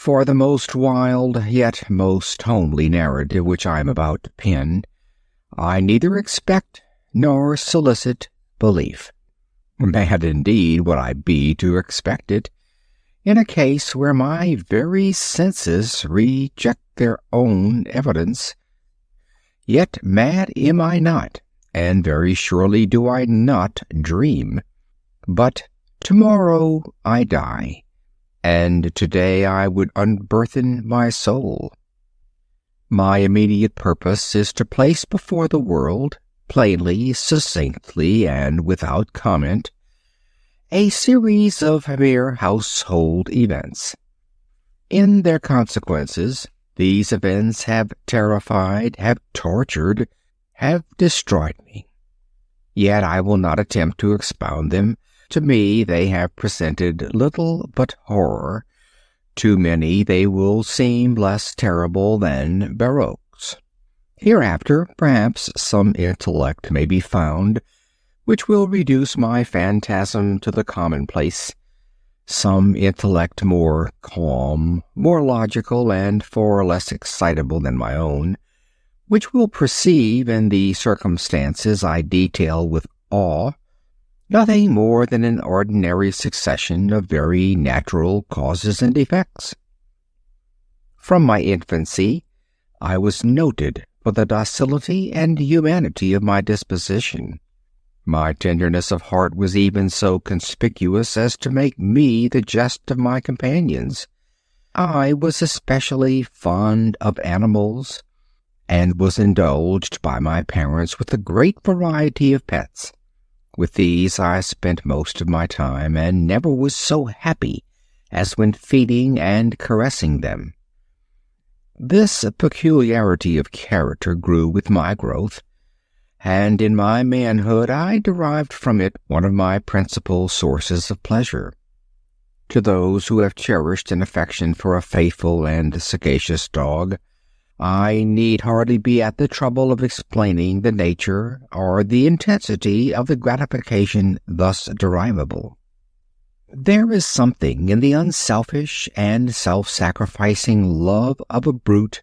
For the most wild, yet most homely narrative which I am about to pen, I neither expect nor solicit belief. Mad indeed would I be to expect it, in a case where my very senses reject their own evidence. Yet mad am I not, and very surely do I not dream. But tomorrow I die, and today I would unburthen my soul. My immediate purpose is to place before the world, plainly, succinctly, and without comment, a series of mere household events. In their consequences, these events have terrified, have tortured, have destroyed me. Yet I will not attempt to expound them. To me they have presented little but horror. To many they will seem less terrible than barroques. Hereafter, perhaps, some intellect may be found which will reduce my phantasm to the commonplace, some intellect more calm, more logical, and far less excitable than my own, which will perceive in the circumstances I detail with awe nothing more than an ordinary succession of very natural causes and effects. From my infancy, I was noted for the docility and humanity of my disposition. My tenderness of heart was even so conspicuous as to make me the jest of my companions. I was especially fond of animals, and was indulged by my parents with a great variety of pets. With these I spent most of my time, and never was so happy as when feeding and caressing them. This peculiarity of character grew with my growth, and in my manhood I derived from it one of my principal sources of pleasure. To those who have cherished an affection for a faithful and sagacious dog, I need hardly be at the trouble of explaining the nature or the intensity of the gratification thus derivable. There is something in the unselfish and self-sacrificing love of a brute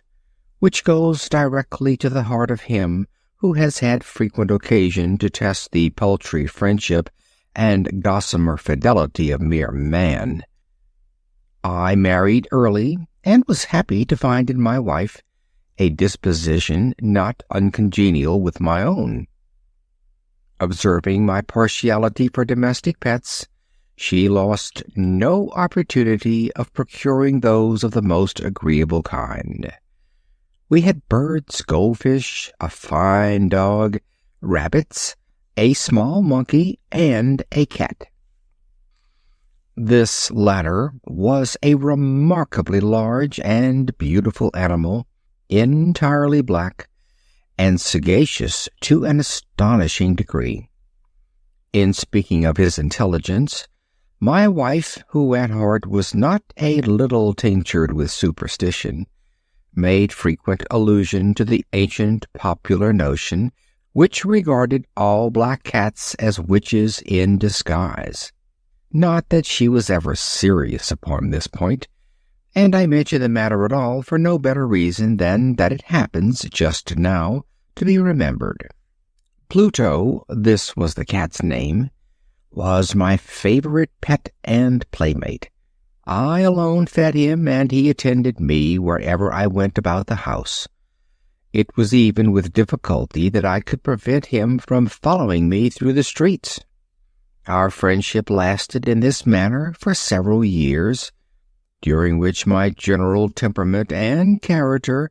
which goes directly to the heart of him who has had frequent occasion to test the paltry friendship and gossamer fidelity of mere man. I married early, and was happy to find in my wife a disposition not uncongenial with my own. Observing my partiality for domestic pets, she lost no opportunity of procuring those of the most agreeable kind. We had birds, goldfish, a fine dog, rabbits, a small monkey, and a cat. This latter was a remarkably large and beautiful animal, entirely black, and sagacious to an astonishing degree. In speaking of his intelligence, my wife, who at heart was not a little tinctured with superstition, made frequent allusion to the ancient popular notion which regarded all black cats as witches in disguise. Not that she was ever serious upon this point, and I mention the matter at all for no better reason than that it happens just now to be remembered. Pluto, this was the cat's name, was my favorite pet and playmate. I alone fed him, and he attended me wherever I went about the house. It was even with difficulty that I could prevent him from following me through the streets. Our friendship lasted in this manner for several years, during which my general temperament and character,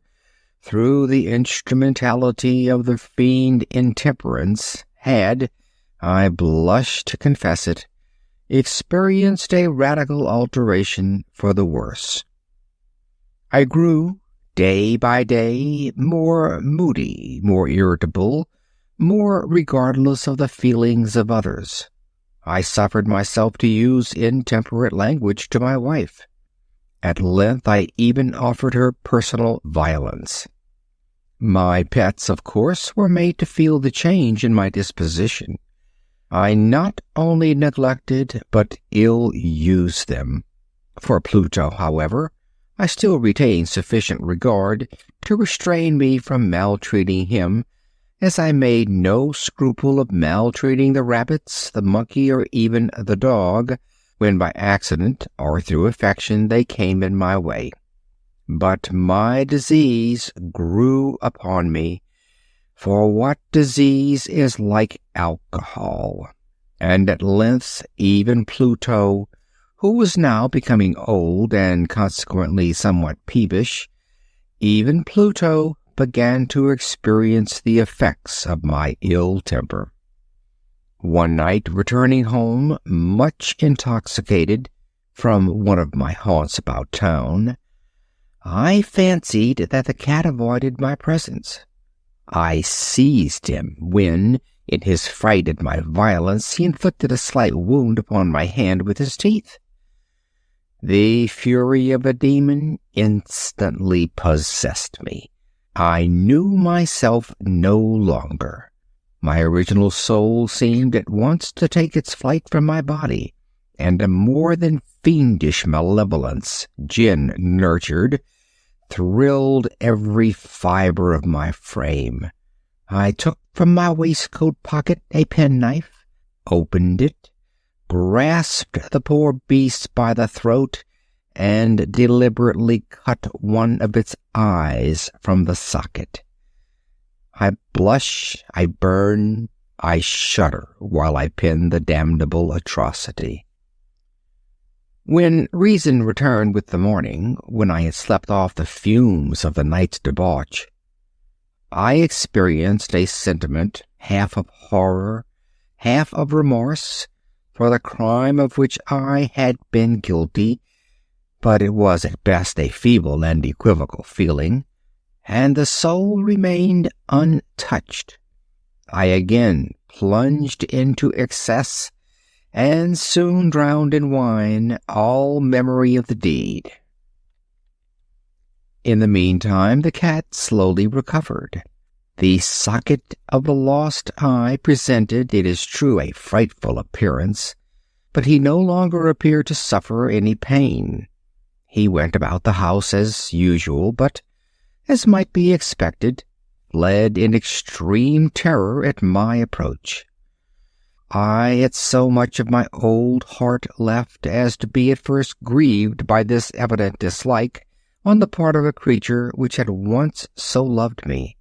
through the instrumentality of the fiend intemperance, had, I blush to confess it, experienced a radical alteration for the worse. I grew, day by day, more moody, more irritable, more regardless of the feelings of others. I suffered myself to use intemperate language to my wife. At length I even offered her personal violence. My pets, of course, were made to feel the change in my disposition. I not only neglected, but ill-used them. For Pluto, however, I still retained sufficient regard to restrain me from maltreating him, as I made no scruple of maltreating the rabbits, the monkey, or even the dog, when by accident or through affection they came in my way. But my disease grew upon me, for what disease is like alcohol? And at length even Pluto, who was now becoming old and consequently somewhat peevish, even Pluto began to experience the effects of my ill temper. One night, returning home much intoxicated from one of my haunts about town, I fancied that the cat avoided my presence. I seized him when, in his fright at my violence, he inflicted a slight wound upon my hand with his teeth. The fury of a demon instantly possessed me. I knew myself no longer. My original soul seemed at once to take its flight from my body, and a more than fiendish malevolence, gin nurtured, thrilled every fibre of my frame. I took from my waistcoat pocket a penknife, opened it, grasped the poor beast by the throat, and deliberately cut one of its eyes from the socket. I blush, I burn, I shudder while I pen the damnable atrocity. When reason returned with the morning, when I had slept off the fumes of the night's debauch, I experienced a sentiment half of horror, half of remorse, for the crime of which I had been guilty, but it was at best a feeble and equivocal feeling, and the soul remained untouched. I again plunged into excess, and soon drowned in wine all memory of the deed. In the meantime, the cat slowly recovered. The socket of the lost eye presented, it is true, a frightful appearance, but he no longer appeared to suffer any pain. He went about the house as usual, but, as might be expected, fled in extreme terror at my approach. I had so much of my old heart left as to be at first grieved by this evident dislike on the part of a creature which had once so loved me.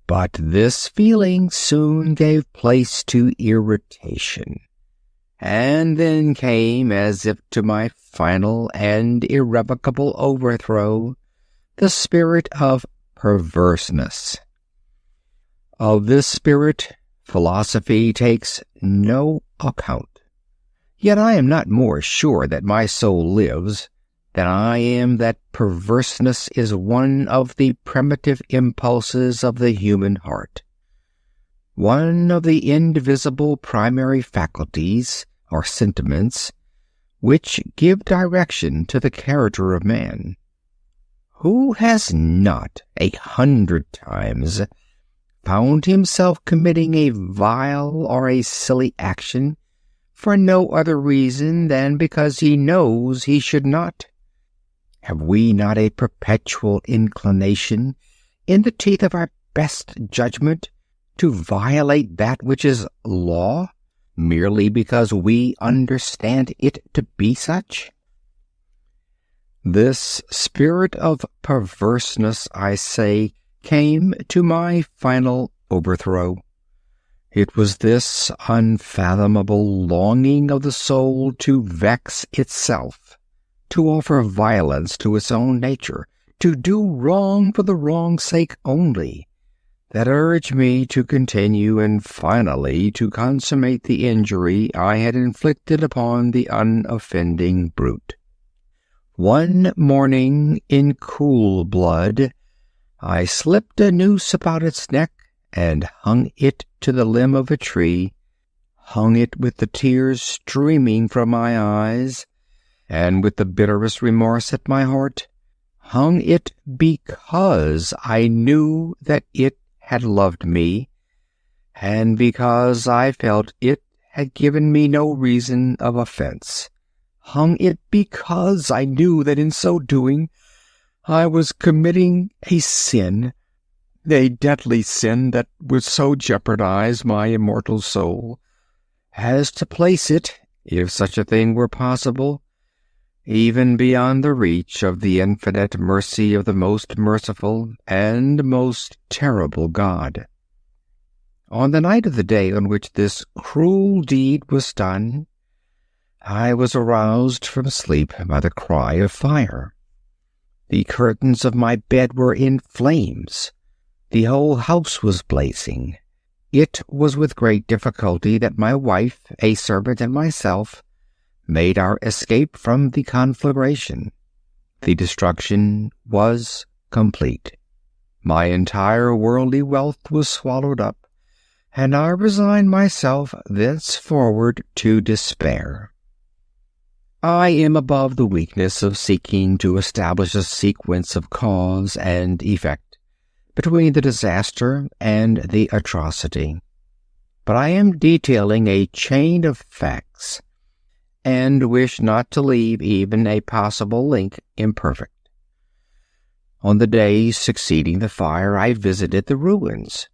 But this feeling soon gave place to irritation, and then came, as if to my final and irrevocable overthrow, the spirit of perverseness. Of this spirit, philosophy takes no account. Yet I am not more sure that my soul lives than I am that perverseness is one of the primitive impulses of the human heart, one of the indivisible primary faculties or sentiments which give direction to the character of man. Who has not 100 times found himself committing a vile or a silly action for no other reason than because he knows he should not? Have we not a perpetual inclination, in the teeth of our best judgment, to violate that which is law, merely because we understand it to be such? This spirit of perverseness, I say, came to my final overthrow. It was this unfathomable longing of the soul to vex itself, to offer violence to its own nature, to do wrong for the wrong's sake only, that urged me to continue and finally to consummate the injury I had inflicted upon the unoffending brute. One morning, in cool blood, I slipped a noose about its neck and hung it to the limb of a tree, hung it with the tears streaming from my eyes, and with the bitterest remorse at my heart, hung it because I knew that it had loved me, and because I felt it had given me no reason of offense, hung it because I knew that in so doing I was committing a sin, a deadly sin that would so jeopardize my immortal soul as to place it, if such a thing were possible, even beyond the reach of the infinite mercy of the most merciful and most terrible God. On the night of the day on which this cruel deed was done, I was aroused from sleep by the cry of fire. The curtains of my bed were in flames. The whole house was blazing. It was with great difficulty that my wife, a servant, and myself made our escape from the conflagration. The destruction was complete. My entire worldly wealth was swallowed up, and I resigned myself thenceforward to despair. I am above the weakness of seeking to establish a sequence of cause and effect between the disaster and the atrocity, but I am detailing a chain of facts and wish not to leave even a possible link imperfect. On the days succeeding the fire, I visited the ruins.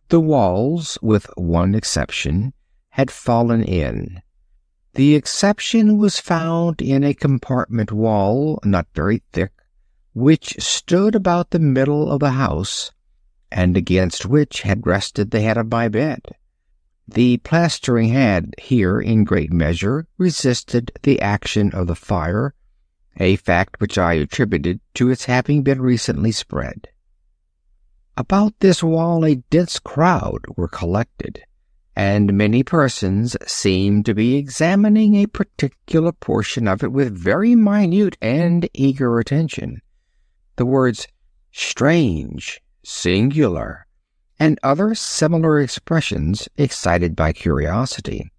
The walls, with one exception, had fallen in. The exception was found in a compartment wall, not very thick, which stood about the middle of the house, and against which had rested the head of my bed. The plastering had here, in great measure, resisted the action of the fire, a fact which I attributed to its having been recently spread. About this wall a dense crowd were collected, and many persons seemed to be examining a particular portion of it with very minute and eager attention. The words "strange," "singular," and other similar expressions excited my curiosity.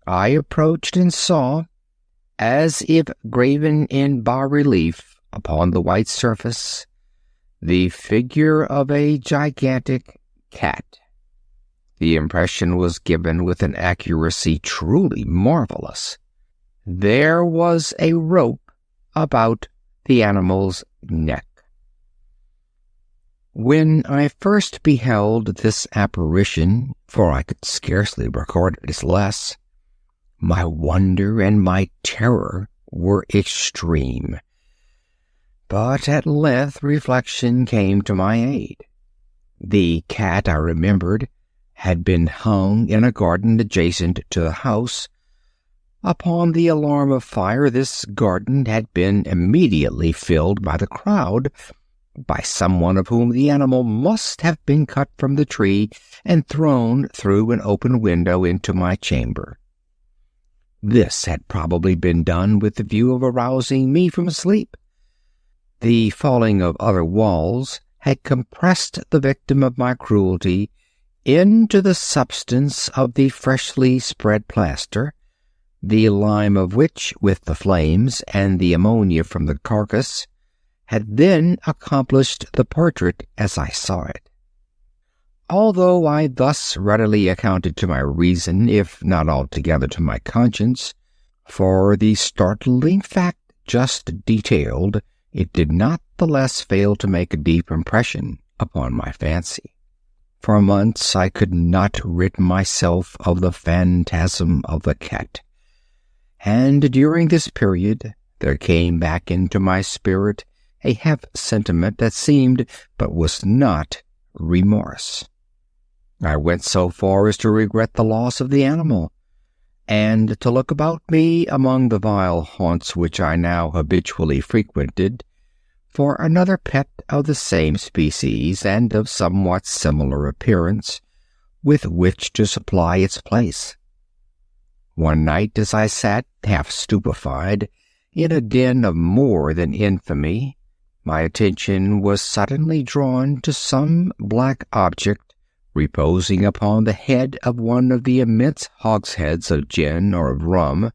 I approached and saw, as if graven in bas-relief upon the white surface, the figure of a gigantic cat. The impression was given with an accuracy truly marvelous. There was a rope about the animal's neck. When I first beheld this apparition, for I could scarcely record it as less, my wonder and my terror were extreme. But at length reflection came to my aid. The cat, I remembered, had been hung in a garden adjacent to the house. Upon the alarm of fire, this garden had been immediately filled by the crowd, by someone of whom the animal must have been cut from the tree and thrown through an open window into my chamber. This had probably been done with the view of arousing me from sleep. The falling of other walls had compressed the victim of my cruelty into the substance of the freshly spread plaster, the lime of which, with the flames and the ammonia from the carcass, had then accomplished the portrait as I saw it. Although I thus readily accounted to my reason, if not altogether to my conscience, for the startling fact just detailed, it did not the less fail to make a deep impression upon my fancy. For months I could not rid myself of the phantasm of the cat, and during this period there came back into my spirit a half-sentiment that seemed, but was not, remorse. I went so far as to regret the loss of the animal, and to look about me among the vile haunts which I now habitually frequented, for another pet of the same species and of somewhat similar appearance, with which to supply its place. One night, as I sat, half stupefied, in a den of more than infamy, my attention was suddenly drawn to some black object reposing upon the head of one of the immense hogsheads of gin or of rum,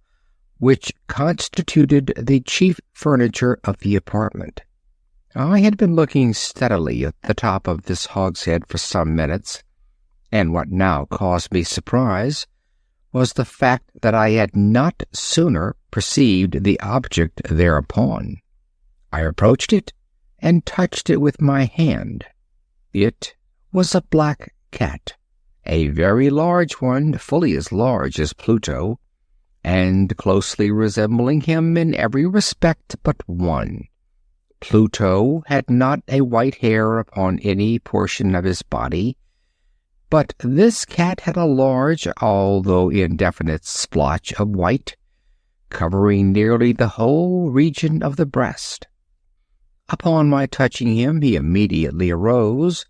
which constituted the chief furniture of the apartment. I had been looking steadily at the top of this hogshead for some minutes, and what now caused me surprise was the fact that I had not sooner perceived the object thereupon. I approached it, and touched it with my hand. It was a black cat, a very large one, fully as large as Pluto, and closely resembling him in every respect but one. Pluto had not a white hair upon any portion of his body, but this cat had a large, although indefinite, splotch of white, covering nearly the whole region of the breast. Upon my touching him, he immediately arose,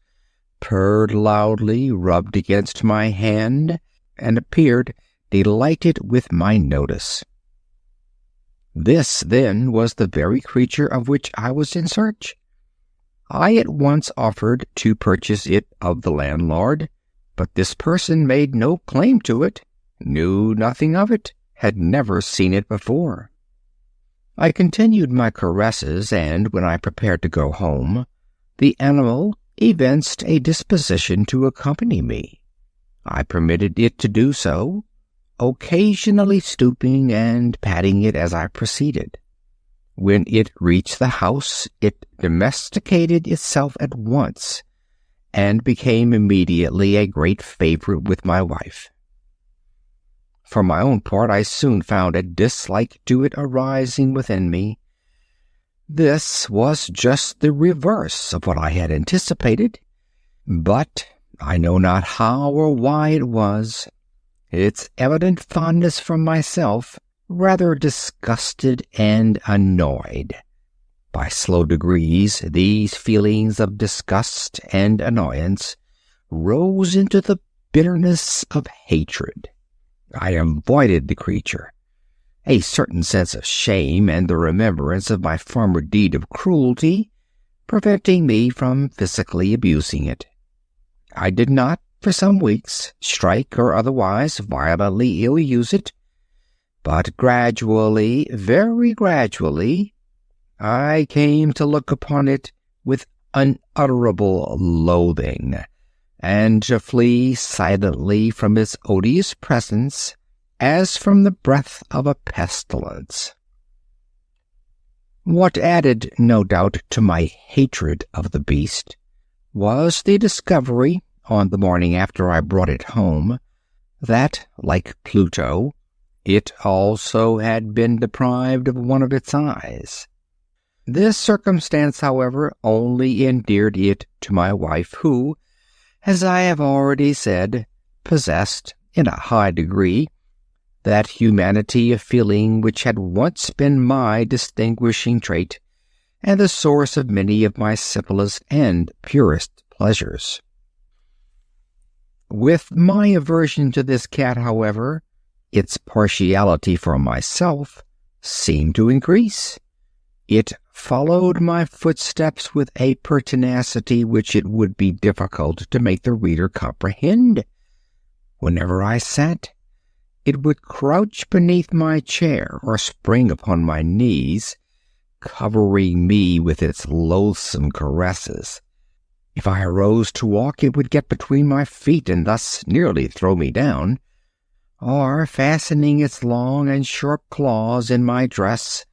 purred loudly, rubbed against my hand, and appeared delighted with my notice. This, then, was the very creature of which I was in search. I at once offered to purchase it of the landlord, but this person made no claim to it, knew nothing of it, had never seen it before. I continued my caresses, and when I prepared to go home, the animal evinced a disposition to accompany me. I permitted it to do so, occasionally stooping and patting it as I proceeded. When it reached the house, it domesticated itself at once, and became immediately a great favorite with my wife. For my own part, I soon found a dislike to it arising within me. This was just the reverse of what I had anticipated, but I know not how or why it was. Its evident fondness for myself rather disgusted and annoyed. By slow degrees, these feelings of disgust and annoyance rose into the bitterness of hatred. I avoided the creature, a certain sense of shame and the remembrance of my former deed of cruelty preventing me from physically abusing it. I did not, for some weeks, strike or otherwise violently ill-use it, but gradually, very gradually, I came to look upon it with unutterable loathing, and to flee silently from its odious presence as from the breath of a pestilence. What added, no doubt, to my hatred of the beast was the discovery, on the morning after I brought it home, that, like Pluto, it also had been deprived of one of its eyes. This circumstance, however, only endeared it to my wife, who, as I have already said, possessed, in a high degree, that humanity of feeling which had once been my distinguishing trait, and the source of many of my simplest and purest pleasures. With my aversion to this cat, however, its partiality for myself seemed to increase. It followed my footsteps with a pertinacity which it would be difficult to make the reader comprehend. Whenever I sat, it would crouch beneath my chair or spring upon my knees, covering me with its loathsome caresses. If I arose to walk, it would get between my feet and thus nearly throw me down, or, fastening its long and sharp claws in my dress,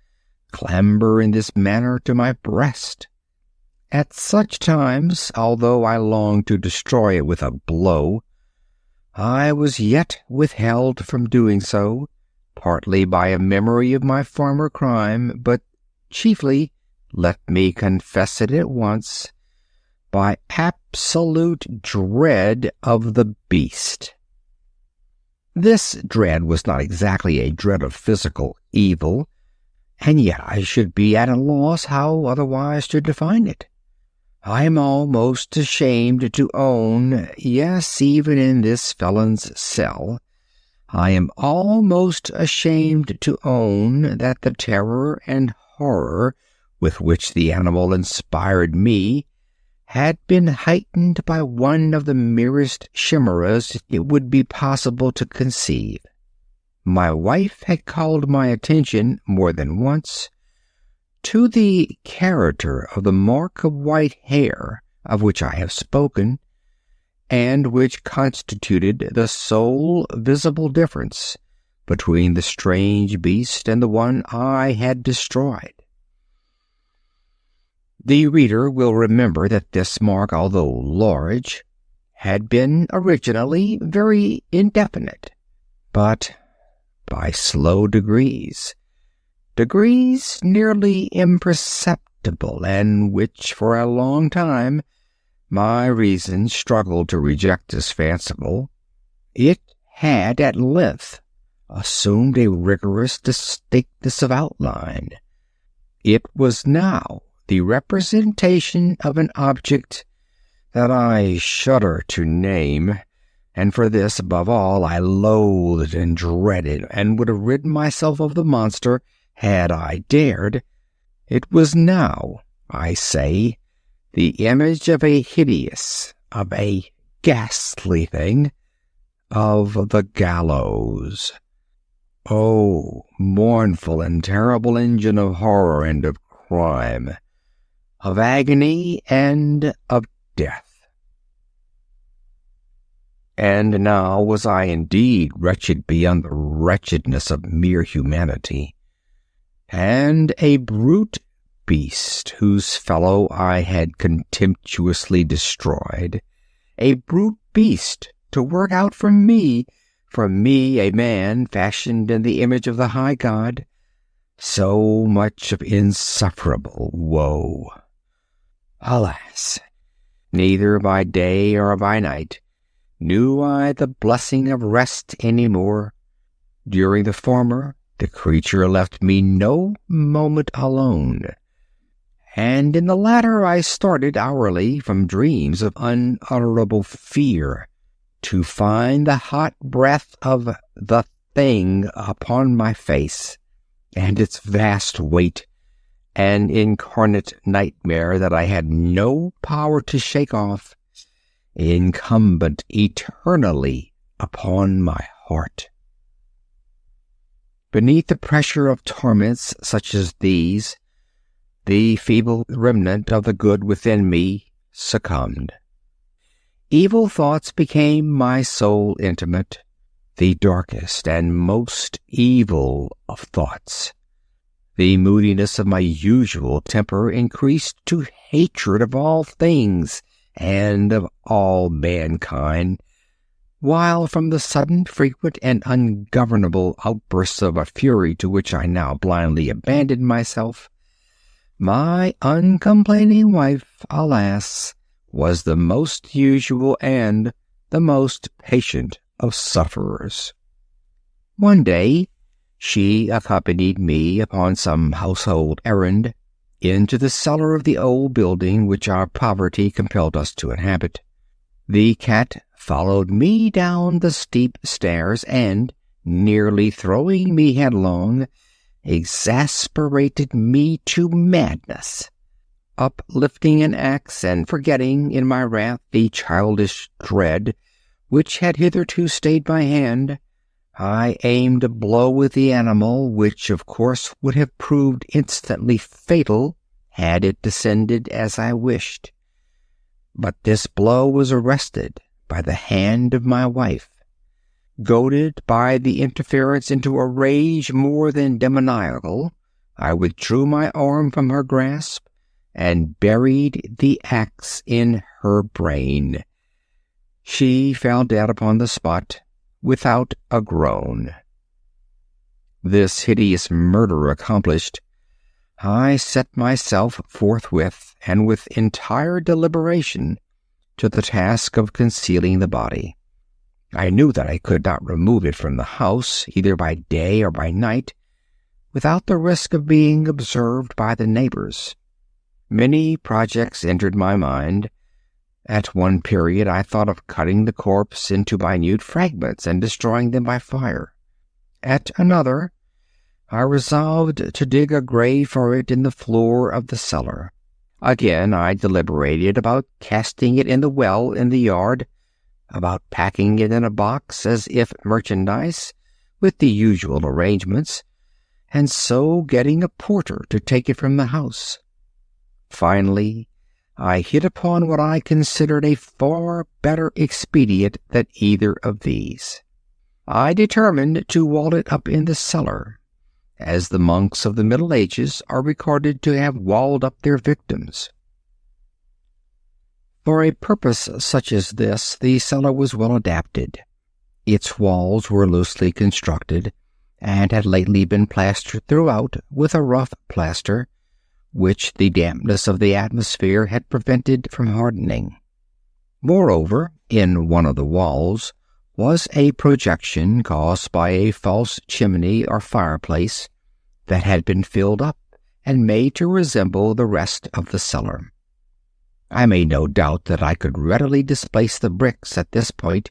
clamber in this manner to my breast. At such times, although I longed to destroy it with a blow, I was yet withheld from doing so, partly by a memory of my former crime, but chiefly, let me confess it at once, by absolute dread of the beast. This dread was not exactly a dread of physical evil, and yet I should be at a loss how otherwise to define it. I am almost ashamed to own, yes, even in this felon's cell, I am almost ashamed to own that the terror and horror with which the animal inspired me had been heightened by one of the merest chimeras it would be possible to conceive. My wife had called my attention more than once to the character of the mark of white hair of which I have spoken, and which constituted the sole visible difference between the strange beast and the one I had destroyed. The reader will remember that this mark, although large, had been originally very indefinite, but by slow degrees nearly imperceptible, and which for a long time my reason struggled to reject as fanciful, it had at length assumed a rigorous distinctness of outline. It was now the representation of an object that I shudder to name, and for this, above all, I loathed and dreaded, and would have rid myself of the monster had I dared. It was now, I say, the image of a hideous, of a ghastly thing, of the gallows. Oh, mournful and terrible engine of horror and of crime, of agony and of death. And now was I indeed wretched beyond the wretchedness of mere humanity, and a brute beast whose fellow I had contemptuously destroyed, a brute beast to work out for me, a man fashioned in the image of the high God, so much of insufferable woe. Alas, neither by day or by night knew I the blessing of rest any more. During the former, the creature left me no moment alone, and in the latter I started hourly from dreams of unutterable fear, to find the hot breath of the thing upon my face, and its vast weight, an incarnate nightmare that I had no power to shake off, incumbent eternally upon my heart. Beneath the pressure of torments such as these, the feeble remnant of the good within me succumbed. Evil thoughts became my sole intimate, the darkest and most evil of thoughts. The moodiness of my usual temper increased to hatred of all things and of all mankind, while from the sudden, frequent, and ungovernable outbursts of a fury to which I now blindly abandoned myself, my uncomplaining wife, alas, was the most usual and the most patient of sufferers. One day she accompanied me upon some household errand into the cellar of the old building which our poverty compelled us to inhabit. The cat followed me down the steep stairs and, nearly throwing me headlong, exasperated me to madness. Uplifting an axe and forgetting in my wrath the childish dread which had hitherto stayed my hand, I aimed a blow with the animal, which of course would have proved instantly fatal had it descended as I wished. But this blow was arrested by the hand of my wife. Goaded by the interference into a rage more than demoniacal, I withdrew my arm from her grasp and buried the axe in her brain. She fell dead upon the spot without a groan. This hideous murder accomplished, I set myself forthwith, and with entire deliberation, to the task of concealing the body. I knew that I could not remove it from the house, either by day or by night, without the risk of being observed by the neighbors. Many projects entered my mind. At one period I thought of cutting the corpse into minute fragments and destroying them by fire. At another, I resolved to dig a grave for it in the floor of the cellar. Again, I deliberated about casting it in the well in the yard, about packing it in a box as if merchandise, with the usual arrangements, and so getting a porter to take it from the house. Finally, I hit upon what I considered a far better expedient than either of these. I determined to wall it up in the cellar, as the monks of the Middle Ages are recorded to have walled up their victims. For a purpose such as this, the cellar was well adapted. Its walls were loosely constructed, and had lately been plastered throughout with a rough plaster, which the dampness of the atmosphere had prevented from hardening. Moreover, in one of the walls was a projection caused by a false chimney or fireplace that had been filled up and made to resemble the rest of the cellar. I made no doubt that I could readily displace the bricks at this point,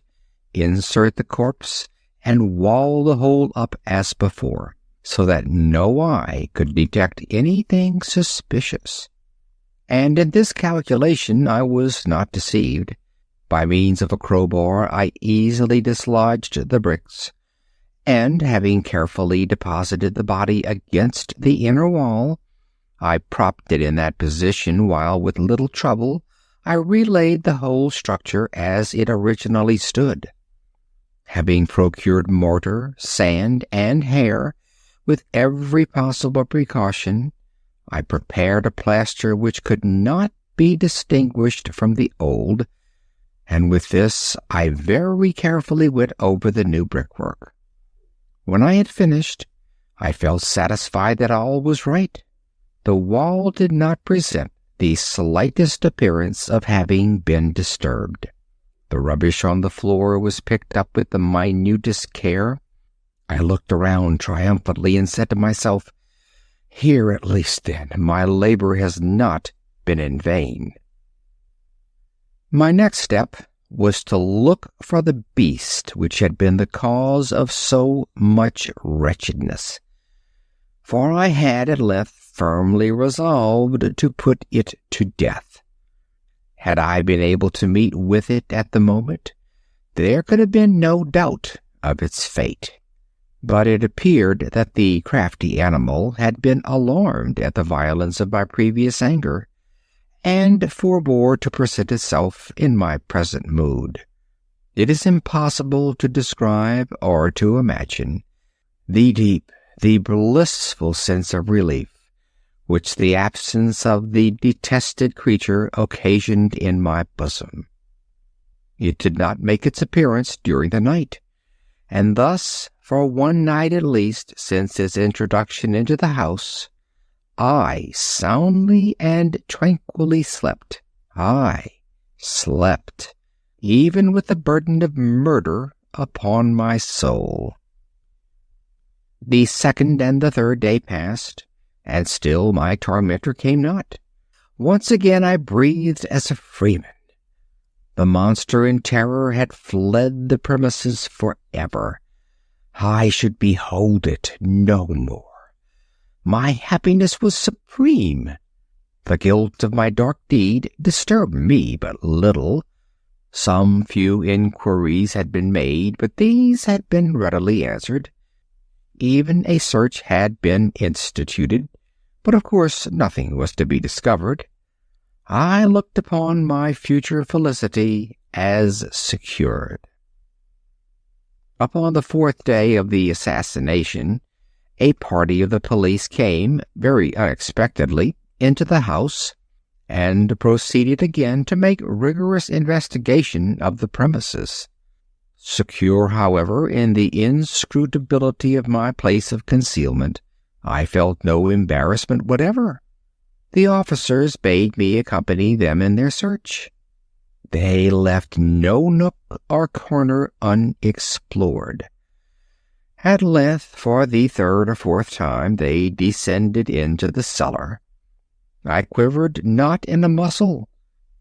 insert the corpse, and wall the whole up as before, so that no eye could detect anything suspicious. And in this calculation I was not deceived. By means of a crowbar I easily dislodged the bricks, and having carefully deposited the body against the inner wall, I propped it in that position while with little trouble I relaid the whole structure as it originally stood. Having procured mortar, sand, and hair, with every possible precaution, I prepared a plaster which could not be distinguished from the old, and with this I very carefully went over the new brickwork. When I had finished, I felt satisfied that all was right. The wall did not present the slightest appearance of having been disturbed. The rubbish on the floor was picked up with the minutest care. I looked around triumphantly and said to myself, "Here at least, then, my labor has not been in vain." My next step was to look for the beast which had been the cause of so much wretchedness, for I had at length firmly resolved to put it to death. Had I been able to meet with it at the moment, there could have been no doubt of its fate. But it appeared that the crafty animal had been alarmed at the violence of my previous anger, and forbore to present itself in my present mood. It is impossible to describe or to imagine the deep, the blissful sense of relief which the absence of the detested creature occasioned in my bosom. It did not make its appearance during the night, and thus, for one night at least since its introduction into the house, I soundly and tranquilly slept. I slept, even with the burden of murder upon my soul. The second and the third day passed, and still my tormentor came not. Once again I breathed as a freeman. The monster in terror had fled the premises forever. I should behold it no more. My happiness was supreme. The guilt of my dark deed disturbed me but little. Some few inquiries had been made, but these had been readily answered. Even a search had been instituted, but of course nothing was to be discovered. I looked upon my future felicity as secured. Upon the fourth day of the assassination, a party of the police came, very unexpectedly, into the house, and proceeded again to make rigorous investigation of the premises. Secure, however, in the inscrutability of my place of concealment, I felt no embarrassment whatever. The officers bade me accompany them in their search. They left no nook or corner unexplored. At length, for the third or fourth time, they descended into the cellar. I quivered not in a muscle.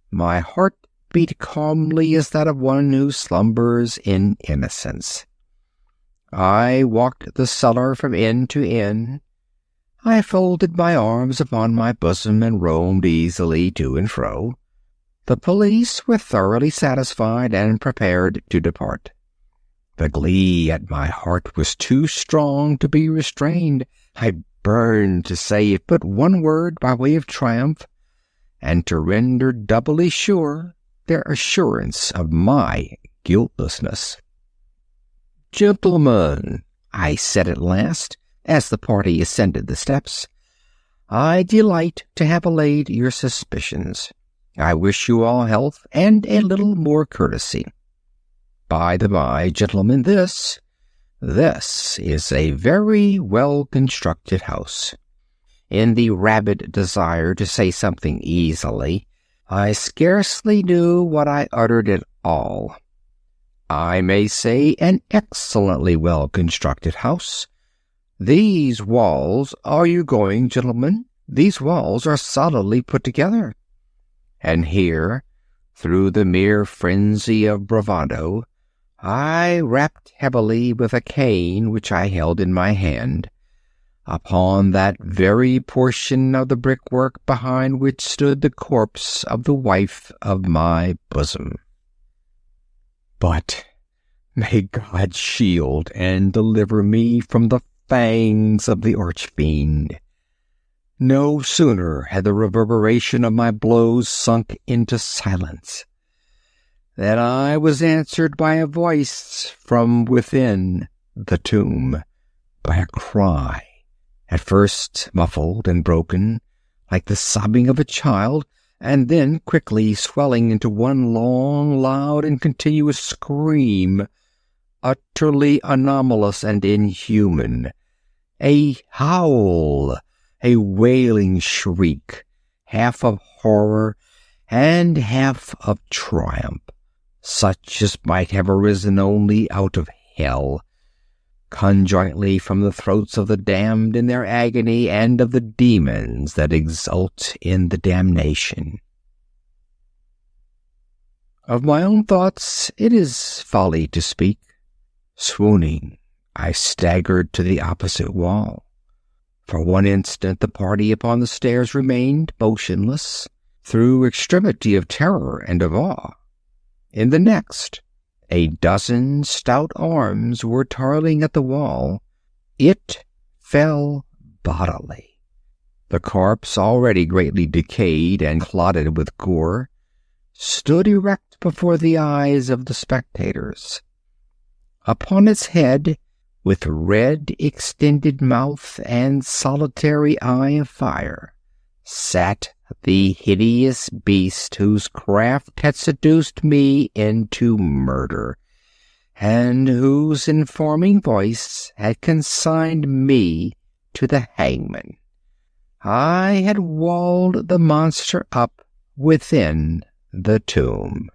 My heart beat calmly as that of one who slumbers in innocence. I walked the cellar from end to end. I folded my arms upon my bosom and roamed easily to and fro. The police were thoroughly satisfied and prepared to depart. The glee at my heart was too strong to be restrained. I burned to say but one word by way of triumph, and to render doubly sure their assurance of my guiltlessness. "Gentlemen," I said at last, as the party ascended the steps, "I delight to have allayed your suspicions. I wish you all health and a little more courtesy. By the by, gentlemen, this is a very well-constructed house. In the rabid desire to say something easily, I scarcely knew what I uttered at all. I may say an excellently well-constructed house. These walls, are you going, gentlemen? These walls are solidly put together. And here, through the mere frenzy of bravado, I rapped heavily with a cane which I held in my hand, upon that very portion of the brickwork behind which stood the corpse of the wife of my bosom. But may God shield and deliver me from the fangs of the arch-fiend. No sooner had the reverberation of my blows sunk into silence than I was answered by a voice from within the tomb, by a cry, at first muffled and broken, like the sobbing of a child, and then quickly swelling into one long, loud, and continuous scream, utterly anomalous and inhuman, a howl, a wailing shriek, half of horror and half of triumph, such as might have arisen only out of hell, conjointly from the throats of the damned in their agony and of the demons that exult in the damnation. Of my own thoughts it is folly to speak. Swooning, I staggered to the opposite wall. For one instant the party upon the stairs remained motionless, through extremity of terror and of awe. In the next, a dozen stout arms were toiling at the wall. It fell bodily. The corpse, already greatly decayed and clotted with gore, stood erect before the eyes of the spectators. Upon its head, with red extended mouth and solitary eye of fire, sat the hideous beast whose craft had seduced me into murder, and whose informing voice had consigned me to the hangman. I had walled the monster up within the tomb.